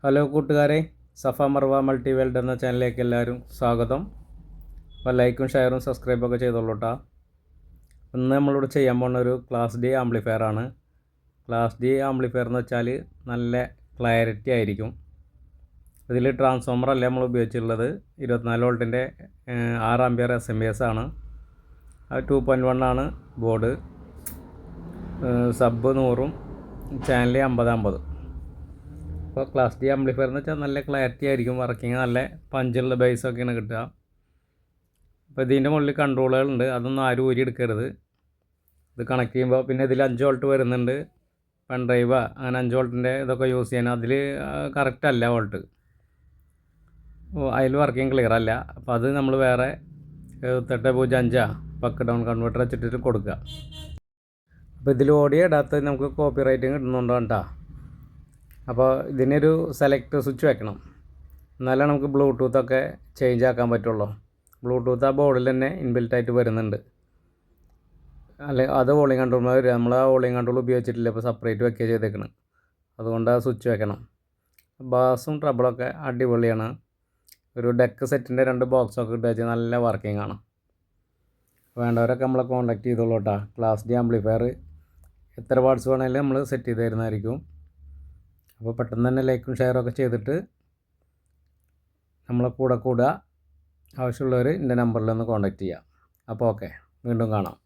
Hello കൂട്ടുകാരെ, സഫ Marwa multi world എന്ന ചാനലിലേക്ക് എല്ലാവരും സ്വാഗതം. അപ്പോൾ ലൈക്കും ഷെയറും സബ്സ്ക്രൈബൊക്കെ ചെയ്തോളൂ കേട്ടോ. ഇന്ന് നമ്മളിവിടെ ചെയ്യാൻ പോകുന്ന ഒരു ക്ലാസ് ഡി ആംപ്ലിഫയർ ആണ്. ക്ലാസ് ഡി ആംപ്ലിഫയർ എന്ന് വെച്ചാൽ നല്ല ക്ലാരിറ്റി ആയിരിക്കും. ഇതിൽ ട്രാൻസ്ഫോമർ അല്ല നമ്മൾ ഉപയോഗിച്ചിട്ടുള്ളത്, 24 വോൾട്ടിൻ്റെ 6 ആംപിയർ SMPS ആണ്. അത് 2.1 ആണ് ബോർഡ്. Sub 100ഉം channel 50-50. അപ്പോൾ ക്ലാസ് ഡി ആംപ്ലിഫയർ എന്ന് വെച്ചാൽ നല്ല ക്ലാരിറ്റി ആയിരിക്കും, വർക്കിംഗ് നല്ല പഞ്ചുള്ള ബേസൊക്കെയാണ് കിട്ടുക. അപ്പോൾ ഇതിൻ്റെ മുകളിൽ കൺട്രോളുകളുണ്ട്, അതൊന്നും ആരും ഊരി എടുക്കരുത്. ഇത് കണക്ട് ചെയ്യുമ്പോൾ പിന്നെ ഇതിൽ 5 വോൾട്ട് വരുന്നുണ്ട്, പെൻ ഡ്രൈവ് അങ്ങനെ 5 വോൾട്ടിൻ്റെ ഇതൊക്കെ യൂസ് ചെയ്യാൻ. അതിൽ കറക്റ്റ് അല്ല വോൾട്ട്, അതിൽ വർക്കിംഗ് ക്ലിയർ അല്ല. അപ്പോൾ അത് നമ്മൾ വേറെ 78.05 ബക്ക് ഡൗൺ കൺവെർട്ടർ വെച്ചിട്ട് കൊടുക്കുക. അപ്പോൾ ഇതിൽ ഓഡിയോ ഇടാത്ത നമുക്ക് കോപ്പി റൈറ്റിങ് കിട്ടുന്നുണ്ടോ കേട്ടോ. അപ്പോൾ ഇതിനൊരു സെലക്ട് സ്വിച്ച് വെക്കണം, എന്നാലേ നമുക്ക് ബ്ലൂടൂത്തൊക്കെ ചേഞ്ച് ആക്കാൻ പറ്റുള്ളൂ. ബ്ലൂടൂത്ത് ആ ബോർഡിൽ തന്നെ ഇൻബിൽറ്റായിട്ട് വരുന്നുണ്ട്. അത് വോളിയം കൺട്രോൾ വരിക. നമ്മൾ ആ വോളിയം കൺട്രോൾ ഉപയോഗിച്ചിട്ടില്ല, ഇപ്പോൾ സെപ്പറേറ്റ് വെക്കുക ചെയ്തേക്കണം. അതുകൊണ്ട് ആ സ്വിച്ച് വെക്കണം. ബാസും ട്രബിളൊക്കെ അടിപൊളിയാണ്. ഒരു ഡെക്ക് സെറ്റിൻ്റെ 2 ബോക്സൊക്കെ ഇട്ട് വെച്ചാൽ നല്ല വർക്കിംഗ് ആണ്. വേണ്ടവരൊക്കെ നമ്മളെ കോൺടാക്ട് ചെയ്തോളൂ കേട്ടോ. ക്ലാസ് ഡി ആംപ്ലിഫയർ എത്ര വാട്ട്സ് വേണമെങ്കിലും നമ്മൾ സെറ്റ് ചെയ്ത് തരുന്നതായിരിക്കും. അപ്പോൾ പെട്ടെന്ന് തന്നെ ലൈക്കും ഷെയറൊക്കെ ചെയ്തിട്ട് നമ്മളെ കൂടെ കൂടുക. ആവശ്യമുള്ളവർ എൻ്റെ നമ്പറിൽ ഒന്ന് കോൺടാക്റ്റ് ചെയ്യുക. അപ്പോൾ ഓക്കെ, വീണ്ടും കാണാം.